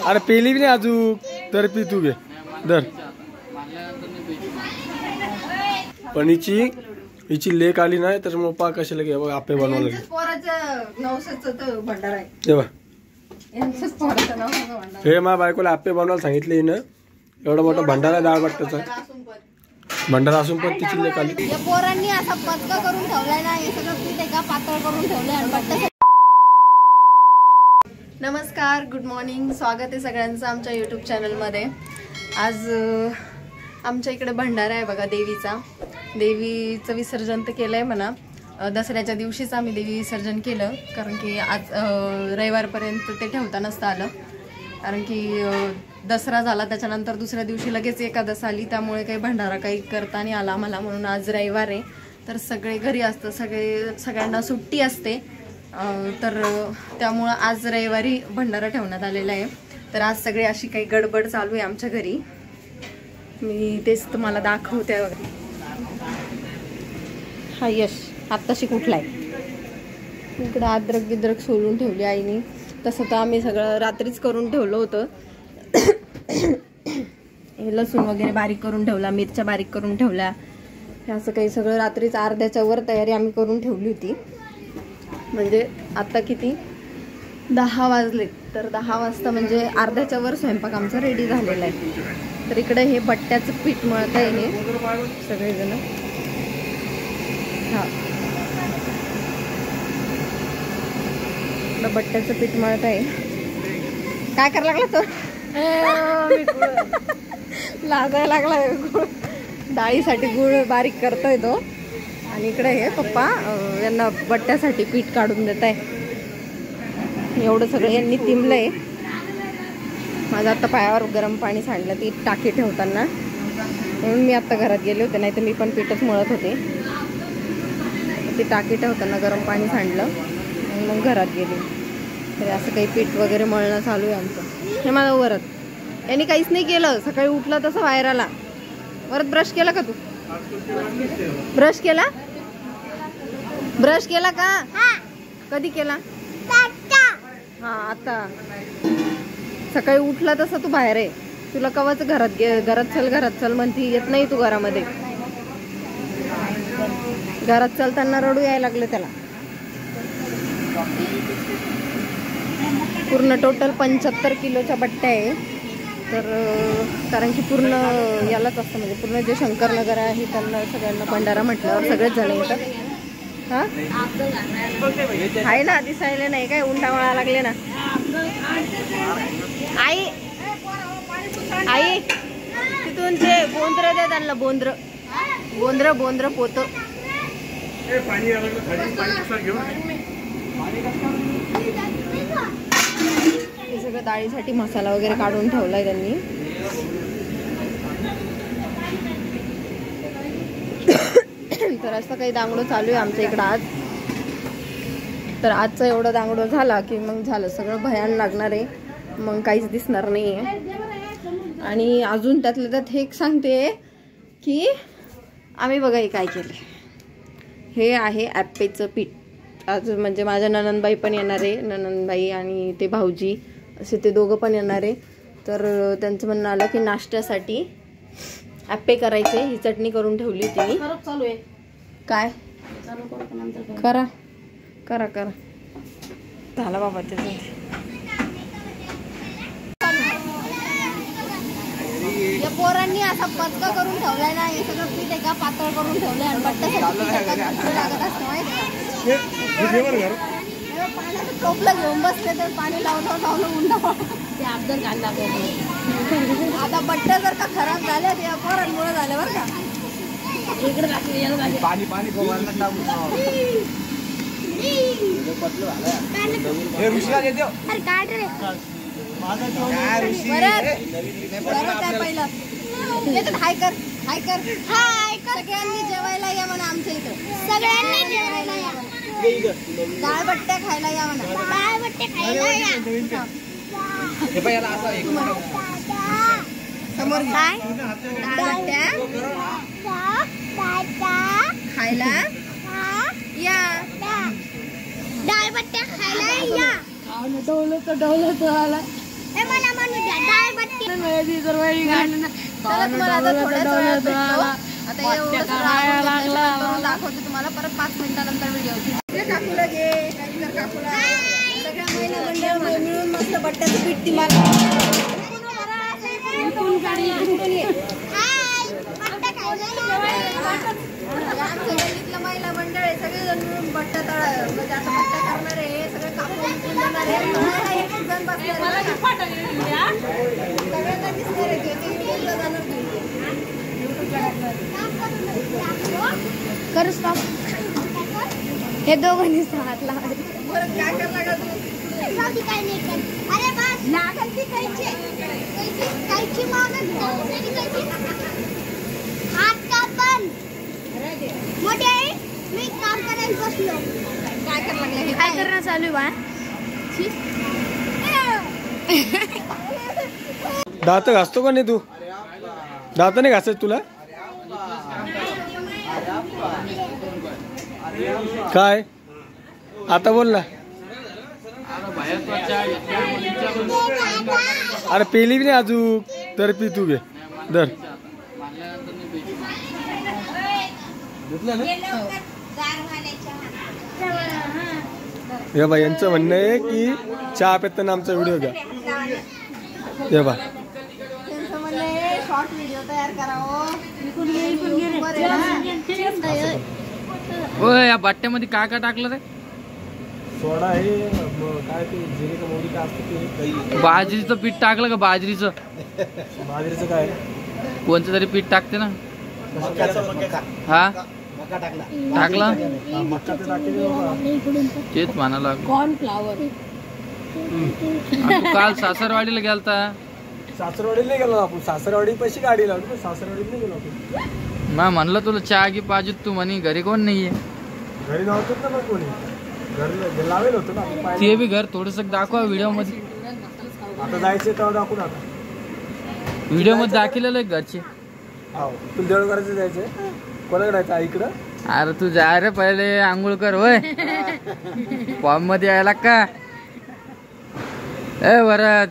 अरे पेली भी नाही अजून तर पी तू घे दर. पण हिची लेक आली नाही तर मग पा कशाला घे बघ आपे बनवायला लागले. हे माझ्या बायकोला आपे बनवायला सांगितले हिनं. एवढा मोठा भंडारा डाळ बट्ट्याचा भंडारा असून पण तिची लेक आली. पोरांनी असा पतका करून ठेवलाय ना, हे सगळं पीठ एका पातळ करून ठेवलंय आणि बट्ट्या. नमस्कार, गुड मॉर्निंग, स्वागत आहे सगळ्यांचं आमच्या यूट्यूब चॅनलमध्ये. आज आमच्या इकडे भंडारा आहे बघा देवीचा. देवीचं विसर्जन तर केलं आहे म्हणा. दसऱ्याच्या दिवशीच आम्ही देवी विसर्जन केलं, कारण की आज रविवारपर्यंत ते ठेवता नसतं आलं, कारण की दसरा झाला त्याच्यानंतर दुसऱ्या दिवशी लगेच एकादश आली, त्यामुळे काही भंडारा काही करता नाही आला आम्हाला. म्हणून आज रविवार आहे तर सगळे घरी असतं, सगळ्यांना सुट्टी असते, तर त्यामुळं आज रविवारी भंडारा ठेवण्यात आलेला आहे. तर आज सगळे अशी काही गडबड चालू आहे आमच्या घरी. मी तेच तुम्हाला दाखवते. हा यश आत्ताशी कुठलाय, इकडं अद्रक गिद्रक सोलून ठेवली आईने. तसं तर आम्ही सगळं रात्रीच करून ठेवलं होतं. हे लसूण वगैरे बारीक करून ठेवला, मिरच्या बारीक करून ठेवल्या, हे असं काही सगळं रात्रीच अर्ध्याच्या वर तयारी आम्ही करून ठेवली होती. म्हणजे आता किती 10 वाजले, तर 10 वाजता म्हणजे अर्ध्याच्या वर स्वयंपाक आमचा रेडी झालेला आहे. तर इकडे हे बट्ट्याचं पीठ मळत आहे हे सगळेजण. हा बट्ट्याचं पीठ मळत आहे. काय करायला लागला तो, लाजायला लागला. गुळ डाळीसाठी गुळ बारीक करतोय तो. आणि इकडे हे पप्पा यांना बट्ट्यासाठी पीठ काढून देत आहे. एवढं सगळं यांनी तिंबलंय. माझं आता पायावर गरम पाणी सांडलं ती टाकी ठेवताना, म्हणून मी आता घरात गेले होते, नाही तर मी पण पीठच मळत होते. ती टाकी ठेवताना गरम पाणी सांडलं आणि मग घरात गेले. तर असं काही पीठ वगैरे मळणं चालू आहे आमचं. हे माझं वरत यांनी काहीच नाही केलं. सकाळी उठलं तसं बाहेर आला. वरत ब्रश केला का तू? ब्रश केला? ब्रश केला का? कधी केला? हा आता. सकाळी उठला तसं तू बाहेर आहे. तुला कवाच घरात चल म्हणती, येत नाही तू घरामध्ये. घरात चलताना रडू यायला लागले त्याला. पूर्ण टोटल 75 किलोच्या बट्ट्या आहे. तर कारण की पूर्ण यालाच असतं, म्हणजे पूर्ण जे शंकरनगर आहे त्यांना सगळ्यांना भंडारा म्हटल्यावर सगळेच जण येतात. हा आहे ना, दिसायला नाही काय, उंडा वळा लागले ना. आई आई तिथून ते बोंद्र दे त्यांना, बोंद्र पोत. हे सगळं डाळीसाठी मसाला वगैरे काढून ठेवलाय त्यांनी. तर असं काही दांगडो चालू आहे आमच्या इकडं आज. तर आजचं एवढं दांगडो झाला की मग झालं, सगळं भयान लागणार आहे, मग काहीच दिसणार नाही आहे. आणि अजून त्यातलं त्यात हे सांगते की आम्ही बघा हे काय केलं. हे आहे ॲपेचं पीठ. आज म्हणजे माझ्या ननंदबाई पण येणार आहे, ननंदबाई आणि ते भाऊजी असे ते दोघं पण येणार आहे. तर त्यांचं म्हणणं आलं की नाश्त्यासाठी ॲपे करायचे. ही चटणी करून ठेवली होती. चालू आहे काय करा करा करा झाला बाबा त्याचं. या पोरांनी असा पतका करून ठेवलाय ना, हे सगळं पीठ एका पातळ करून ठेवलंय आणि बट्ट्यासाठी लागत असतं माहिती का. पाण्याचं टोपलं घेऊन बसले तर पाणी लावलं उंडा ते अब्दल घालला. आता बट्ट्या जर का खराब झाल्या ते पोरांमुळे झाल्या बरं का. इकडे पाणी पाणी हाय कर सगळ्यांनी जेवायला या म्हणा आमच्या इथं. सगळ्यांनी जेवायला या. डाळ बट्ट्या खायला या म्हणा. डाळ बट्ट्या खायला या. समोर काय डाळ बट्ट्या खायला या. डाळ बट्ट्या खायला या. दाखवते तुम्हाला परत 5 मिनिटानंतर व्हिडिओ. काकूला घे, काकूला सगळ्या महिला मंडळ मिळून मस्त बट्ट्याचं पीठ ती मला महिला मंडळ आहे सगळेजण मिळून बट्ट्या म्हणजे आता बट्ट्या करणार आहे सगळे कापून जाणार आहे. सगळ्यांना दिसणार आहे जाणार कर स्टॉप. हे दोघांनी हात लावले. बरं काय करायला लागलं तू? काय नाही कर. अरे बस लागल ती कैची मागत हात कापन मोठे आहे. मी काम करायला बसलो. काय करायला लागले? काय करणं चालू आहे? दात घासतो का नाही तू? दात नाही घासायचं तुला? काय आता बोल ना. अरे पेली बी नाही अजून तर पी तू घे दर. हे बा यांचं म्हणणं आहे की चहा पेताना आमचा व्हिडिओ घ्या. हे बा शॉर्ट व्हिडिओ तयार करावं. या बट्ट्यामध्ये काय काय टाकलं रे? सोडा आहे काय ते जिरे का मोहरी का असतं ते. बाजरीचं पीठ टाकलं का? बाजरीचं काय कोणतं तरी पीठ टाकते ना. हा टाकलं तेच म्हणाला. कॉर्नफ्लावर. काल सासरवाडीला गेलता. सासरवाडीला नाही गेलो आपण. सासरवाडी पैसे गाडी लावली सासरवाडीला नाही गेलो आपण. मग म्हणलं तुला चहा की पाहिजे तू म्हणे घरी कोण नाहीये. घरी नव्हतं ना मग कोणी घर लावेल होतं ना. ते बी घर थोडस दाखवा व्हिडिओ मध्ये. आता जायचे तेव्हा दाखवून. आता व्हिडिओ मध्ये दाखवलेलं आहे घरचे. हो तुला देवळ करायचं जायचंय. कोणाकडे जायचं इकडं? अरे तू जा रे पहिले आंघोळ कर होय. फॉर्म मध्ये यायला का ए वरद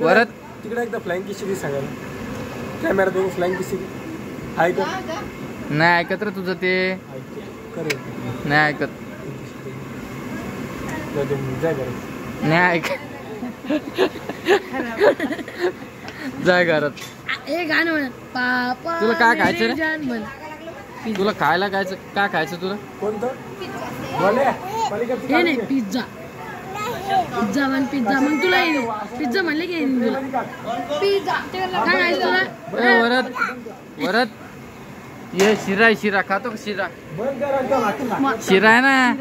वरद तिकडे एकदा फ्लाइंग किशी सांगायला कॅमेरा बघून फ्लाइंग किशी आहे का? नाही ऐकत रे तुझं ते. नाही ऐकत. नाही ऐक जाय घरात. तुला काय खायचं रे? तुला खायला खायचं काय खायचं तुला? कोणतं? पिझ्झा. पिझ्झा म्हण पिझ्झा. मग तुला पिझ्झा म्हणले की तुला पिझ्झा काय खायचं तुला? वरद वरद ये शिरा आहे. शिरा खातो का? शिरा शिरा आहे ना.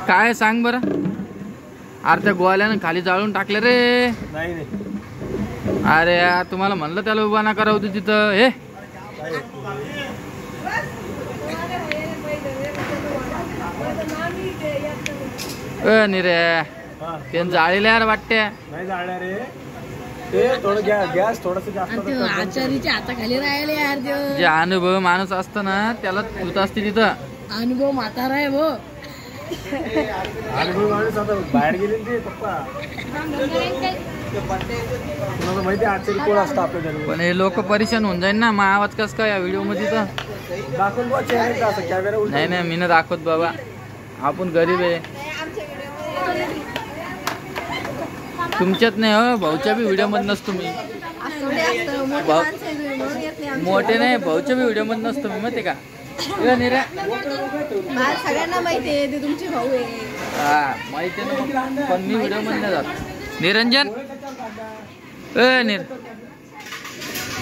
काय सांग बरं. अर्ध्या गोवाल्यानं खाली जाळून टाकले रे. नाही अरे यार तुम्हाला म्हणलं त्याला उभा ना करा होती तिथं. हे निरे ते जाळीला यार वाटते. नाही जाणार रे ते थोडं गॅस थोडंसं जास्त. आचारीच्या हाताखाली राहिले यार. जे अनुभव माणूस असतो ना त्याला धुत असते तिथं. अनुभव म्हातारा आहे भो. अनुभव माणूस आता बाहेर गेले ते पप्पा. तुम्हाला माहिती आचारी कोण असतं आपल्या. पण हे लोक परेशान होऊन जाईल ना. मग आवाज कस काय या व्हिडिओ मध्ये तर दाखवून असं कॅमेरा. नाही नाही मी ना दाखवत बाबा. आपण गरीब आहे. तुमच्यात नाही हो भाऊच्या बी व्हिडिओ मध्ये नसतो मी. मोठे नाही भाऊच्या बी व्हिडिओ मध्ये नसतो मी. माहिती का? सगळ्यांना माहिती आहे ते तुमचे भाऊ आहे. हा माहिती आहे ना. पण मी व्हिडिओ मध्ये नाही जात. निरंजन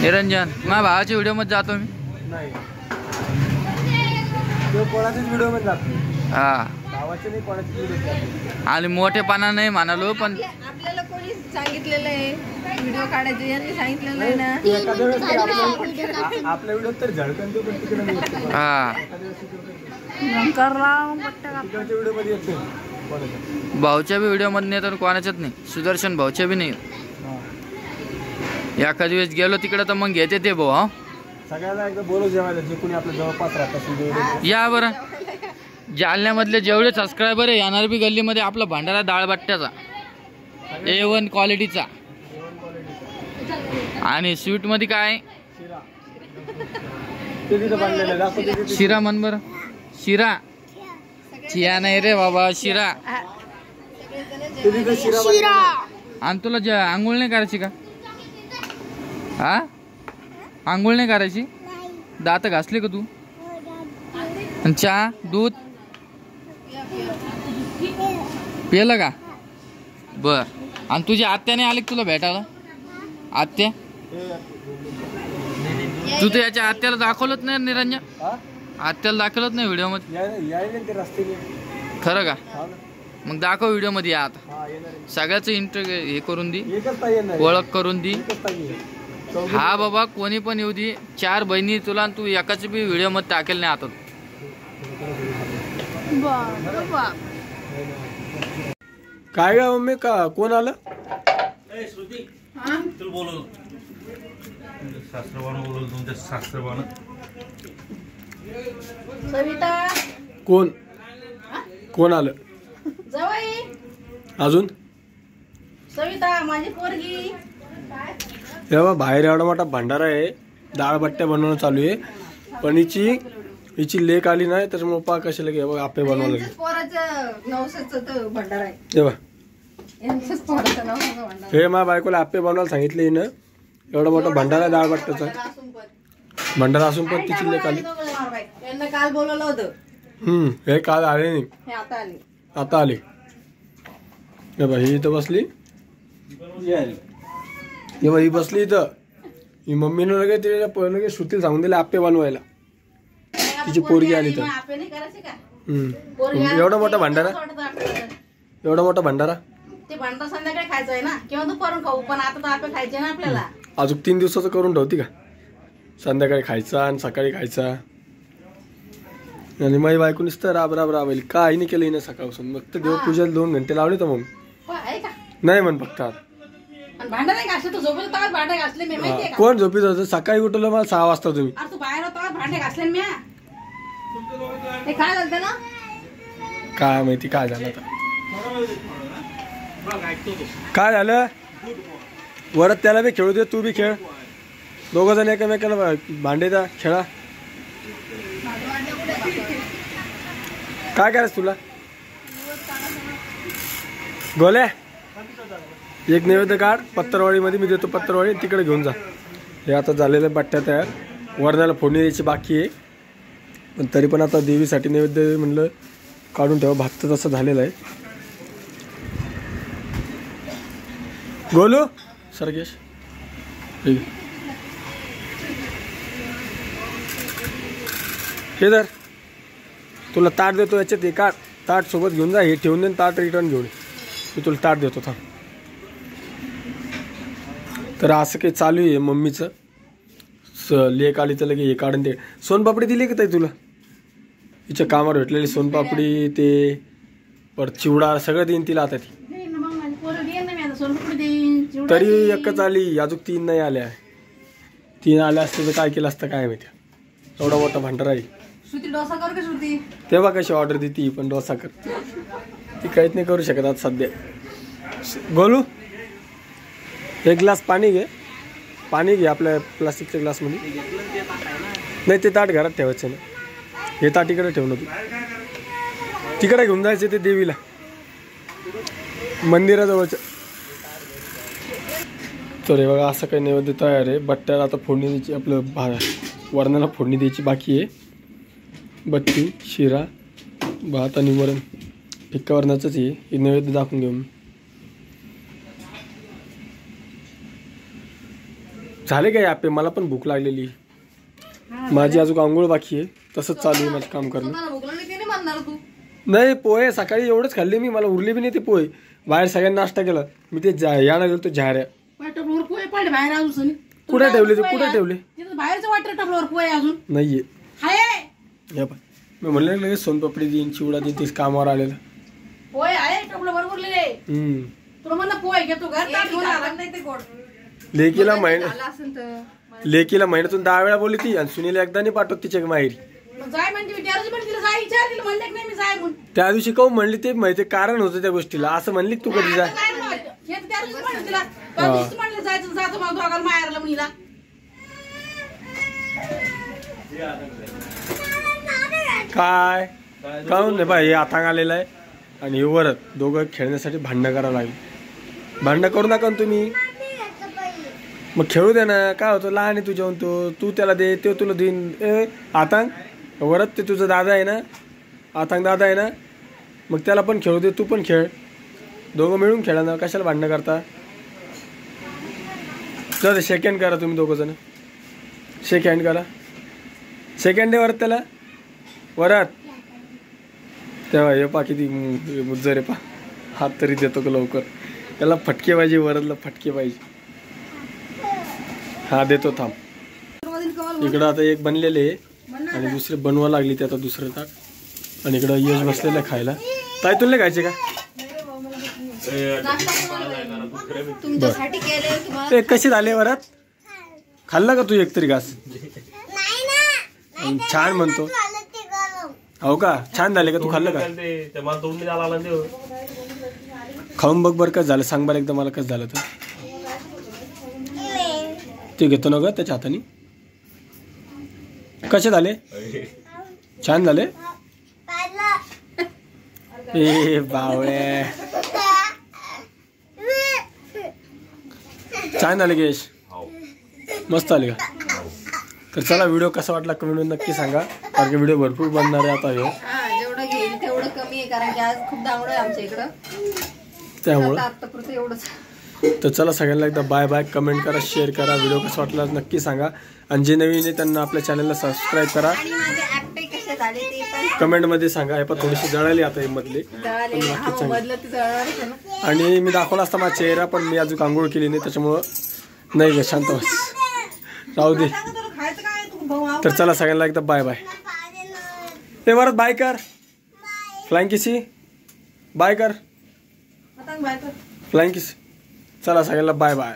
निरंजन माझ्या भावाच्या व्हिडिओ मध्ये जातो मी. नाही कोणाच्याच व्हिडिओ मध्ये जातो. हा भावाचे नाही कोणाचे व्हिडिओ. आणि मोठेपणा नाही म्हणालो पण आपल्याला कोणी सांगितलेलं आहे व्हिडिओ काढायचे. यांनी सांगितलेलं आहे ना. आपल्या व्हिडिओ तर झळकन तो पण तिकडे हा व्हिडिओ मध्ये येतो. भाऊच्या बी व्हिडिओ मध्ये नाही तर कोणाच्याच नाही. सुदर्शन भाऊच्या बी नाही. एखाद्या वेळेस गेलो तिकडे तर मग घेते ते भाऊ. हा सगळ्यांना एकदा बोलू जेवायला जे कोणी आपल्या जवळपास राहतात. या बरं जालन्यामधले जेवढे सबस्क्रायबर आहे येणार बी गल्लीमध्ये आपला भंडारा डाळ बट्ट्याचा A1 क्वालिटीचा. आणि स्वीट मध्ये काय शिरा म्हण बरं. शिरा चिया नाही रे बाबा, शिरा. आणि तुला आंघोळ नाही करायची का? हा आंघोळ नाही करायची? दात घासले का तू? आणि चहा दूध पिलं का? बर. आणि तुझ्या आत्याने आले तुला भेटायला? आत्या तू तर याच्या आत्याला दाखवलंच नाही निरंजन. आत्याला दाखवलंच नाही व्हिडिओ मध्ये. खरं का? मग दाखव व्हिडिओ मध्ये. आता सगळ्याच हे करून दी, ओळख करून दी. हा बाबा कोणी पण येऊ दे, 4 बहिणी तुला, तू एकाच बी व्हिडिओ मध्ये टाकेल नाही. आता काय गा मम्मी का कोण आलं? सविता कोण कोण आलं? जवाई अजून सविता माझी पोरगी. तेव्हा बाहेर एवढा मोठा भंडारा आहे, डाळ बट्ट्या बनवणं चालू आहे. पण हिची लेक आली नाही त्याच्यामुळे पा कशाला घे बघ आपे बनवायला लागले. पोराचं नवसाचं भंडारा आहे. तेव्हा यांचंच पोराचं नवसाचं भंडारा. हे माझ्या बायकोला आपे बनवायला सांगितले हिनं. एवढा मोठा भंडारा आहे डाळ बट्ट्याचा. भंडारा असून पण तिची लेक आली. यांना काल बोलवलं होतं. हे काल आले नाही, हे आता आले. आता आले. हे बघ ही इथं बसली. हे बघ ही बसली इथं. ही मम्मीनं लगेच लगेच श्रुतीला सांगून दिले आपे बनवायला. तिची पोरगी आली तर. एवढा मोठा भंडारा, एवढा मोठा भंडारा. ते भंडारा संध्याकाळी खायचं आहे ना, किंवा दुपारून खाऊ. पण आता तर आपे खायचे ना आपल्याला. अजून 3 दिवसाचं करून ठेवती का? संध्याकाळी खायचा आणि सकाळी खायचा. आणि माझी बायको नुसतं राब राबली. काही नाही केलं हिने सकाळपासून. फक्त देवपूजेला 2 घंटे लावले तर मग नाही म्हण फक्त. भांडारे घासले तू झोपेत तेव्हा भांडे घासले मी माहितीये का? कोण झोपीत होतं? सकाळी उठवलं मला 6 वाजता तुम्ही. अरे तू बाहेर होता भांडे घासले मी. हे काय झालं ना? काय माहिती काय झालं आता. काय झालं? वरत त्याला बी खेळू दे, तू बी खेळ. 2 जण एकमेकाला भांडे द्या, खेळा. काय करायचं तुला? गोल्या एक नैवेद्य काढ पत्तरवाडीमध्ये, मी देतो पत्तरवाडी, तिकडे घेऊन जा. हे आता झालेलं बट्ट्या तयार. वरणाला फोडणी द्यायची बाकी आहे. पण तरी पण आता देवीसाठी नैवेद्य म्हणलं काढून ठेवा. भात तर तसं झालेलं आहे. गोलू सरगेश हे धर, तुला ताट देतो. याच्यात हे काढ, ताट सोबत घेऊन जा. हे ठेवून दे, ताट रिटर्न घेऊन मी तुला ताट देतो. थांब. तर असं काही चालू आहे मम्मीचं. लेक आली तर लगे हे काढून ते. सोनपापडी दिली का ताई तुला? हिच्या कामावर भेटलेली सोनपापडी, ते परत चिवडा सगळं देईन तिला आता. ती तरी एकच आली, अजून 3 नाही आल्या. 3 आल्या असते तर काय केलं असतं काय माहिती. एवढा मोठा भंडारा आहे. तेव्हा कशी ऑर्डर देते पण डोसा कर. ती काहीच नाही करू शकत आज सध्या. गोलू 1 ग्लास पाणी घे. पाणी घे आपल्या प्लास्टिकच्या ग्लासमध्ये. नाही ते ताट घरात ठेवायचं ना. हे ताट इकडे ठेवलं तू. तिकडे घेऊन जायचं ते देवीला मंदिराजवळचं. तर हे बघा असं काही नैवेद्य तयार आहे. बट्ट्याला आता फोडणी द्यायची, आपलं वरणाला फोडणी द्यायची बाकी आहे. बत्ती, शिरा, भात आणि वरण. फिक्का वरणाचंच आहे. हे नैवेद्य दाखवून घेऊ. झाले काय आपे? मला पण भूक लागलेली. माझी अजून आंघोळ बाकी आहे. तसंच चालू आहे माझं काम करणं. नाही पोहे सकाळी एवढंच खाल्ले मी. मला उरले बी नाही ते पोहे. बाहेर सगळ्यांना नाश्ता केला मी. ते यायला गेलो तो झाऱ्या. कुठे ठेवले ते? कुठे ठेवले? बाहेरचं वाटर टपल्यावर पोहे अजून नाहीये. मी म्हणलं लगेच सोनपापडी देईन, चिवडा देईन. तेच कामावर आलेलं पोहे आहे टपलं बरोबर. तुला म्हणलं पोहे घेतो घर नाही ते गोड. लेकीला महिन्यातून 10 वेळा बोलली ती. आणि सुनील एकदा नाही पाठवत तिच्या माहेरी. त्या दिवशी काहून म्हणली ते माहिती कारण होतं त्या गोष्टीला, असं म्हणली तू कधी जाय काय काहून नाही बाई, हे आतांग आलेलं आहे आणि हे वरत दोघं खेळण्यासाठी भांडणं करावं लागेल. भांडणं करू नका ना तुम्ही, मग खेळू दे ना. काय होतं लहान आहे तुझ्याहून, तू त्याला दे, तो तुला देईन. ए आतांग वरत ते तुझा दादा आहे ना, आतांग दादा आहे ना, मग त्याला पण खेळू दे, तू पण खेळ, दोघं मिळून खेळा ना. कशाला भांडणं करता. जाऊ शेक हँड करा तुम्ही दोघं जण, शेक हँड करा. शेक हँड दे वरत त्याला, वरात तेव्हा हे पा किती मुज्जर आहे पा, हात तरी देतो का लवकर. त्याला फटके पाहिजे, वरदला फटके पाहिजे. हा देतो थांब. इकडं आता एक बनलेले आणि दुसरे बनवा लागली ते आता दुसरं ताक. आणि इकडं यश बसलेलं आहे खायला. ताई तुला खायचे का? ते कसे झाले वरात, खाल्ला का तू एक तरी घास? छान म्हणतो. हो का, छान झाले का? तू खाल्लं का? खाऊन बघ बरं कसं झालं, सांग बरं एकदा मला कसं झालं तर. ते घेतो ना ग त्याच्या हाताने. कसे झाले? छान झाले. ए बावळे, छान झाले गेश, मस्त आले का? तर चला, व्हिडिओ कसा वाटला कमेंट नक्की सांगा, कारण की व्हिडिओ भरपूर बनणार आहे आता. जेवढं घेईल तेवढं कमी आहे, कारण की आज खूप दांगडो आहे आमच्या इकडं, त्यामुळं आतापुरतं एवढंच. तर चला, सगळ्यांना एकदा बाय बाय. कमेंट करा, शेअर करा, व्हिडिओ कसा वाटला नक्की सांगा. आणि जे नवीन आहे त्यांना आपल्या चॅनलला सबस्क्राईब करा. कमेंटमध्ये सांगा. हे पण थोडीशी जळाली आता हे मधली, आणि मी दाखवला असता माझा चेहरा, पण मी अजून आंघोळ केली नाही त्याच्यामुळं नाही ग, शांत बस, राहू दे. तर चला, सगळ्यांना एकदा बाय बाय. ते वरत बाय कर, फ्लाइंग किसी बाय कर, फ्लाइंग किसी. चला सगळ्यांना बाय बाय.